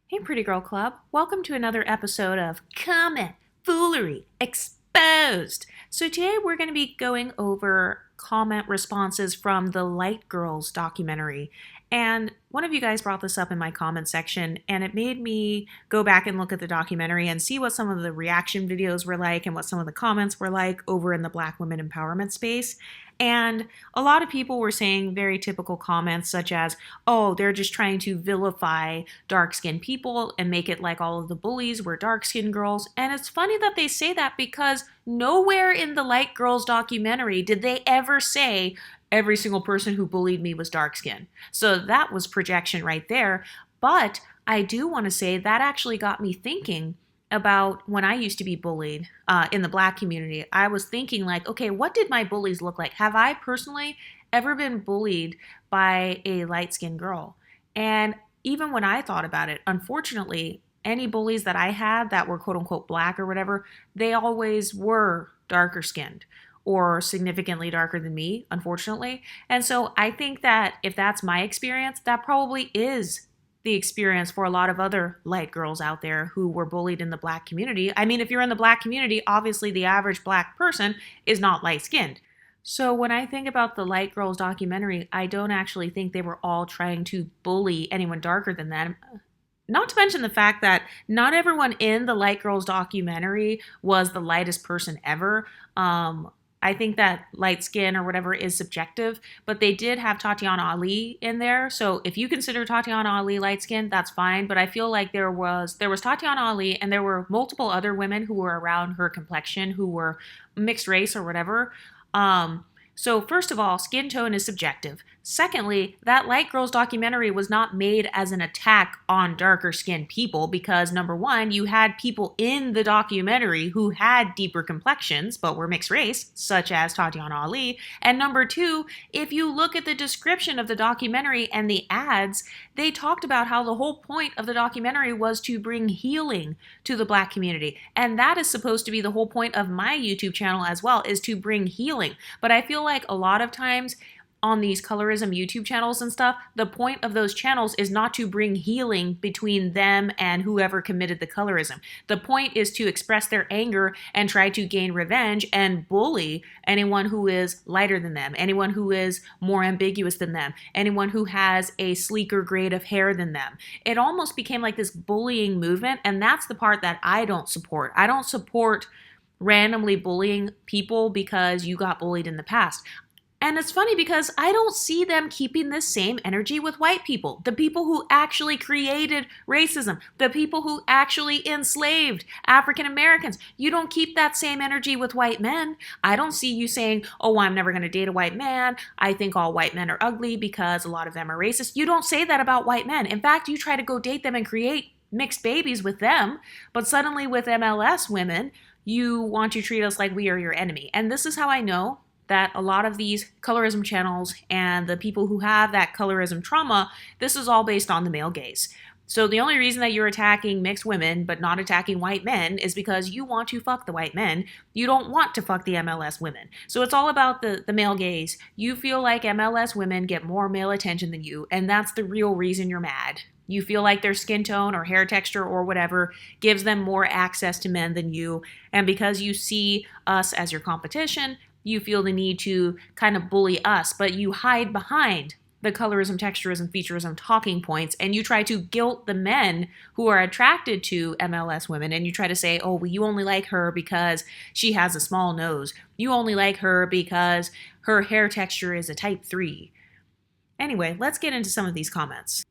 Hey, Pretty Girl Club. Welcome to another episode of Comment, Foolery, Exposed. So today we're going to be going over comment responses from the Light Girls documentary. And one of you guys brought this up in my comment section, and it made me go back and look at the documentary and see what some of the reaction videos were like and what some of the comments were like over in the Black women empowerment space. And a lot of people were saying very typical comments such as, oh, they're just trying to vilify dark-skinned people and make it like all of the bullies were dark-skinned girls. And it's funny that they say that because nowhere in the Light Girls documentary did they ever say every single person who bullied me was dark-skinned. So that was projection right there. But I do want to say that actually got me thinking about when I used to be bullied in the Black community. I was thinking like, okay, what did my bullies look like? Have I personally ever been bullied by a light-skinned girl? And even when I thought about it, unfortunately, any bullies that I had that were quote unquote Black or whatever, they always were darker skinned or significantly darker than me, unfortunately. And so I think that if that's my experience, that probably is the experience for a lot of other light girls out there who were bullied in the Black community. I mean, if you're in the Black community, obviously the average Black person is not light skinned. So when I think about the Light Girls documentary, I don't actually think they were all trying to bully anyone darker than them. Not to mention the fact that not everyone in the Light Girls documentary was the lightest person ever. I think that light skin or whatever is subjective, but they did have Tatiana Ali in there. So if you consider Tatiana Ali light skin, that's fine. But I feel like there was Tatiana Ali and there were multiple other women who were around her complexion who were mixed race or whatever. So first of all, skin tone is subjective. Secondly, that Light Girls documentary was not made as an attack on darker skinned people because number one, you had people in the documentary who had deeper complexions but were mixed race, such as Tatiana Ali. And number two, if you look at the description of the documentary and the ads, they talked about how the whole point of the documentary was to bring healing to the Black community. And that is supposed to be the whole point of my YouTube channel as well, is to bring healing. But I feel like a lot of times on these colorism YouTube channels and stuff, the point of those channels is not to bring healing between them and whoever committed the colorism. The point is to express their anger and try to gain revenge and bully anyone who is lighter than them, anyone who is more ambiguous than them, anyone who has a sleeker grade of hair than them. It almost became like this bullying movement, and that's the part that I don't support. I don't support randomly bullying people because you got bullied in the past. And it's funny because I don't see them keeping this same energy with white people, the people who actually created racism, the people who actually enslaved African Americans. You don't keep that same energy with white men. I don't see you saying, oh, I'm never going to date a white man. I think all white men are ugly because a lot of them are racist. You don't say that about white men. In fact, you try to go date them and create mixed babies with them. But suddenly with MLS women, you want to treat us like we are your enemy. And this is how I know that a lot of these colorism channels and the people who have that colorism trauma, this is all based on the male gaze. So the only reason that you're attacking mixed women but not attacking white men is because you want to fuck the white men. You don't want to fuck the MLS women. So it's all about the male gaze. You feel like MLS women get more male attention than you, and that's the real reason you're mad. You feel like their skin tone or hair texture or whatever gives them more access to men than you, and because you see us as your competition, you feel the need to kind of bully us, but you hide behind the colorism, texturism, featurism talking points, and you try to guilt the men who are attracted to MLS women, and you try to say, oh, well, you only like her because she has a small nose. You only like her because her hair texture is a type 3. Anyway, let's get into some of these comments.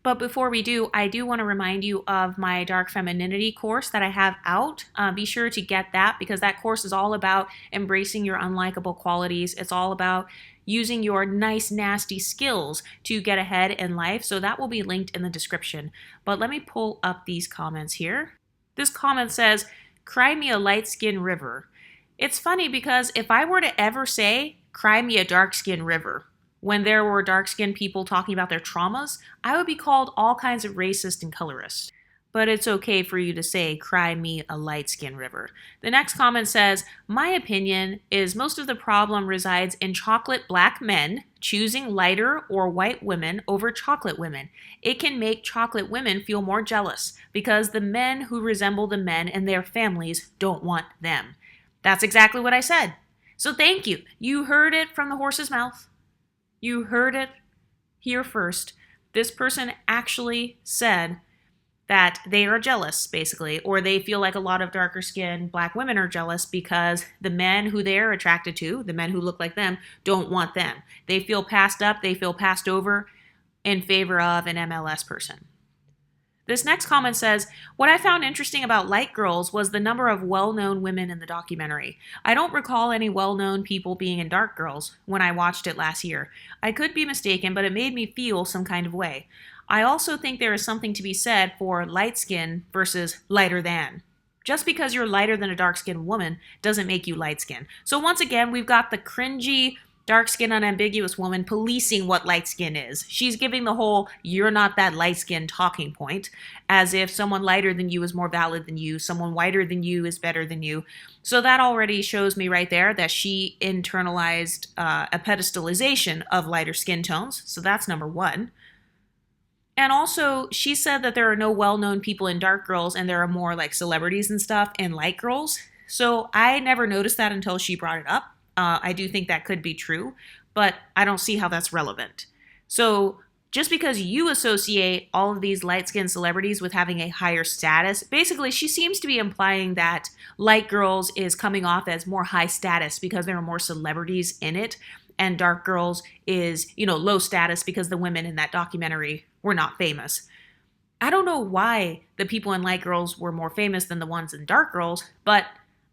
But before we do, I do want to remind you of my Dark Femininity course that I have out. Be sure to get that because that course is all about embracing your unlikable qualities. It's all about using your nice, nasty skills to get ahead in life. So that will be linked in the description. But let me pull up these comments here. This comment says, cry me a light skin river. It's funny because if I were to ever say, cry me a dark skin river, when there were dark-skinned people talking about their traumas, I would be called all kinds of racist and colorist. but it's okay for you to say, cry me a light skin river. The next comment says, my opinion is most of the problem resides in chocolate black men choosing lighter or white women over chocolate women. It can make chocolate women feel more jealous because the men who resemble the men and their families don't want them. That's exactly what I said. So thank you. You heard it from the horse's mouth. You heard it here first. This person actually said that they are jealous, basically, or they feel like a lot of darker skinned black women are jealous because the men who they're attracted to, the men who look like them, don't want them. They feel passed up, they feel passed over in favor of an MLS person. This next comment says, what I found interesting about Light Girls was the number of well-known women in the documentary. I don't recall any well-known people being in Dark Girls when I watched it last year. I could be mistaken, but it made me feel some kind of way. I also think there is something to be said for light skin versus lighter than. Just because you're lighter than a dark-skinned woman doesn't make you light-skinned. So once again, we've got the cringy, dark-skinned, unambiguous woman policing what light skin is. She's giving the whole, you're not that light-skinned talking point, as if someone lighter than you is more valid than you, someone whiter than you is better than you. So that already shows me right there that she internalized a pedestalization of lighter skin tones. So that's number one. And also, she said that there are no well-known people in Dark Girls and there are more like celebrities and stuff in Light Girls. So I never noticed that until she brought it up. I do think that could be true, but I don't see how that's relevant. So just because you associate all of these light-skinned celebrities with having a higher status, basically she seems to be implying that Light Girls is coming off as more high status because there are more celebrities in it, and Dark Girls is, low status because the women in that documentary were not famous. I don't know why the people in Light Girls were more famous than the ones in Dark Girls, but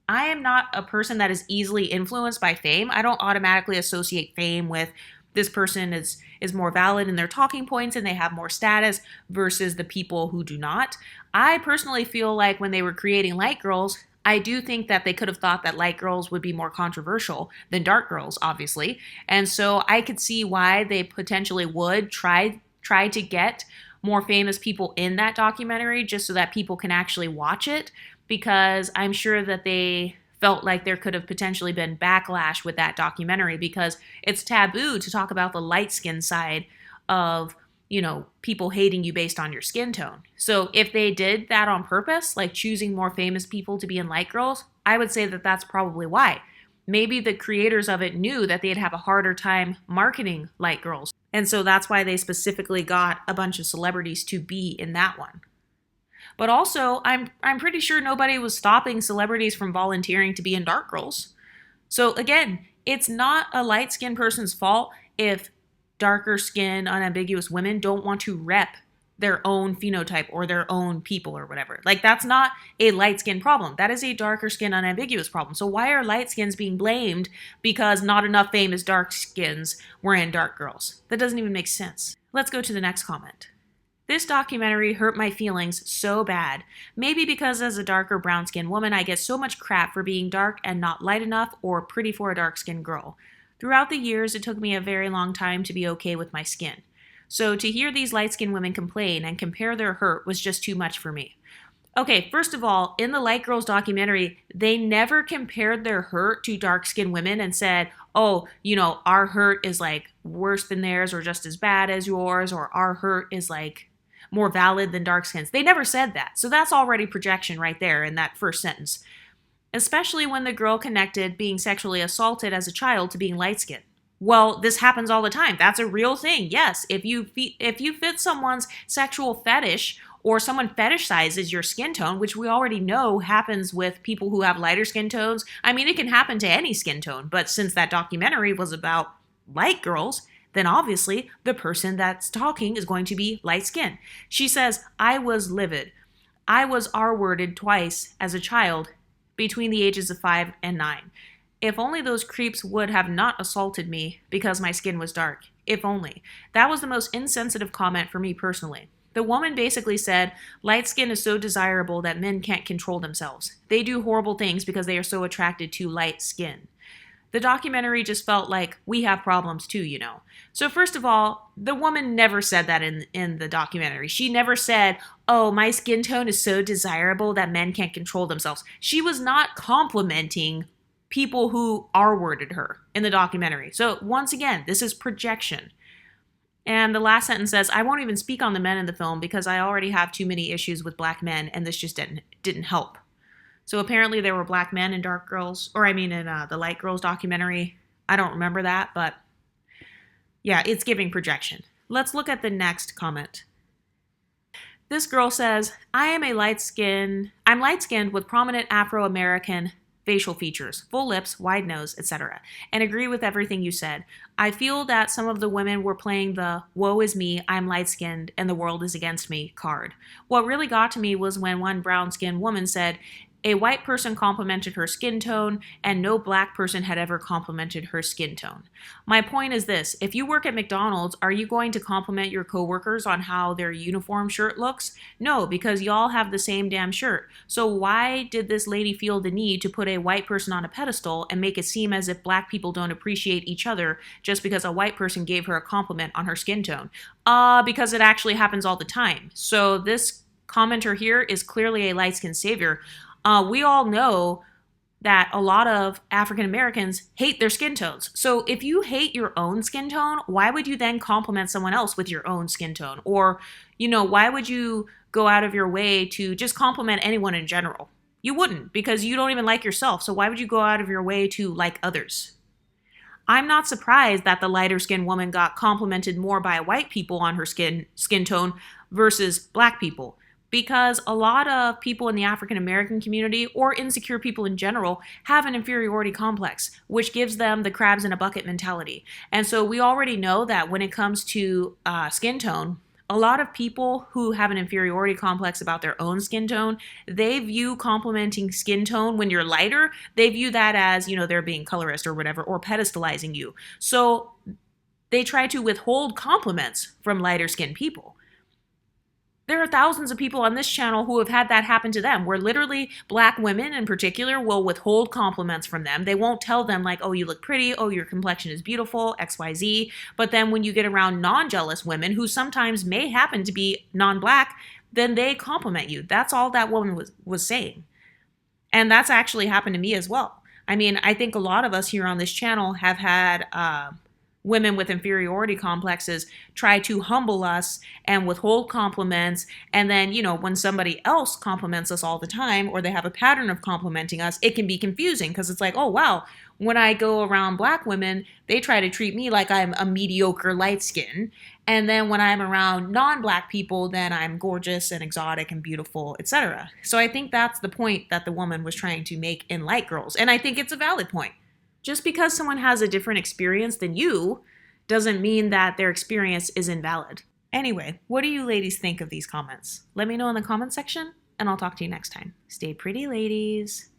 I am not a person that is easily influenced by fame. I don't automatically associate fame with this person is more valid in their talking points and they have more status versus the people who do not. I personally feel like when they were creating Light Girls, I do think that they could have thought that Light Girls would be more controversial than Dark Girls, obviously. And so I could see why they potentially would try to get more famous people in that documentary just so that people can actually watch it, because I'm sure that they felt like there could have potentially been backlash with that documentary because it's taboo to talk about the light skin side of, people hating you based on your skin tone. So if they did that on purpose, like choosing more famous people to be in Light Girls, I would say that that's probably why. Maybe the creators of it knew that they'd have a harder time marketing Light Girls. And so that's why they specifically got a bunch of celebrities to be in that one. But also, I'm pretty sure nobody was stopping celebrities from volunteering to be in Dark Girls. So again, it's not a light-skinned person's fault if darker skinned, unambiguous women don't want to rep their own phenotype or their own people or whatever. Like, that's not a light skin problem. That is a darker skin, unambiguous problem. So why are light skins being blamed because not enough famous dark skins were in Dark Girls? That doesn't even make sense. Let's go to the next comment. This documentary hurt my feelings so bad. Maybe because as a darker brown-skinned woman, I get so much crap for being dark and not light enough or pretty for a dark-skinned girl. Throughout the years, it took me a very long time to be okay with my skin. So to hear these light-skinned women complain and compare their hurt was just too much for me. Okay, first of all, in the Light Girls documentary, they never compared their hurt to dark-skinned women and said, oh, our hurt is like worse than theirs or just as bad as yours, or our hurt is like more valid than dark skins. They never said that. So that's already projection right there in that first sentence. Especially when the girl connected being sexually assaulted as a child to being light-skinned. Well, this happens all the time. That's a real thing. Yes, if you fit someone's sexual fetish or someone fetishizes your skin tone, which we already know happens with people who have lighter skin tones. I mean, it can happen to any skin tone, but since that documentary was about Light Girls, then obviously the person that's talking is going to be light-skinned. She says, I was livid. I was R-worded twice as a child between the ages of 5 and 9. If only those creeps would have not assaulted me because my skin was dark. If only. That was the most insensitive comment for me personally. The woman basically said, light skin is so desirable that men can't control themselves. They do horrible things because they are so attracted to light skin. The documentary just felt like we have problems too, you know. So first of all, the woman never said that in the documentary. She never said, oh, my skin tone is so desirable that men can't control themselves. She was not complimenting people who R-worded her in the documentary. So once again, this is projection. And the last sentence says, I won't even speak on the men in the film because I already have too many issues with black men and this just didn't help. So apparently there were black men in Dark Girls, or I mean in the Light Girls documentary. I don't remember that, but yeah, it's giving projection. Let's look at the next comment. This girl says, I'm light-skinned with prominent Afro-American facial features, full lips, wide nose, etc., and agree with everything you said. I feel that some of the women were playing the woe is me, I'm light-skinned, and the world is against me card. What really got to me was when one brown-skinned woman said, a white person complimented her skin tone, and no black person had ever complimented her skin tone. My point is this, if you work at McDonald's, are you going to compliment your coworkers on how their uniform shirt looks? No, because y'all have the same damn shirt. So why did this lady feel the need to put a white person on a pedestal and make it seem as if black people don't appreciate each other just because a white person gave her a compliment on her skin tone? Because it actually happens all the time. So this commenter here is clearly a light-skinned savior. We all know that a lot of African Americans hate their skin tones. So if you hate your own skin tone, why would you then compliment someone else with your own skin tone? Or, you know, why would you go out of your way to just compliment anyone in general? You wouldn't, because you don't even like yourself. So why would you go out of your way to like others? I'm not surprised that the lighter skinned woman got complimented more by white people on her skin tone versus black people. Because a lot of people in the African American community, or insecure people in general, have an inferiority complex, which gives them the crabs in a bucket mentality. And so we already know that when it comes to skin tone, a lot of people who have an inferiority complex about their own skin tone, they view complimenting skin tone when you're lighter, they view that as, you know, they're being colorist or whatever, or pedestalizing you. So they try to withhold compliments from lighter skinned people. There are thousands of people on this channel who have had that happen to them, where literally black women in particular will withhold compliments from them. They won't tell them like, oh, you look pretty, oh, your complexion is beautiful, XYZ. But then when you get around non-jealous women who sometimes may happen to be non-black, then they compliment you. That's all that woman was saying. And that's actually happened to me as well. I mean, I think a lot of us here on this channel have had women with inferiority complexes try to humble us and withhold compliments. And then, you know, when somebody else compliments us all the time, or they have a pattern of complimenting us, it can be confusing because it's like, oh, wow, when I go around black women, they try to treat me like I'm a mediocre light skin. And then when I'm around non-black people, then I'm gorgeous and exotic and beautiful, etc. So I think that's the point that the woman was trying to make in Light Girls. And I think it's a valid point. Just because someone has a different experience than you doesn't mean that their experience is invalid. Anyway, what do you ladies think of these comments? Let me know in the comment section, and I'll talk to you next time. Stay pretty, ladies.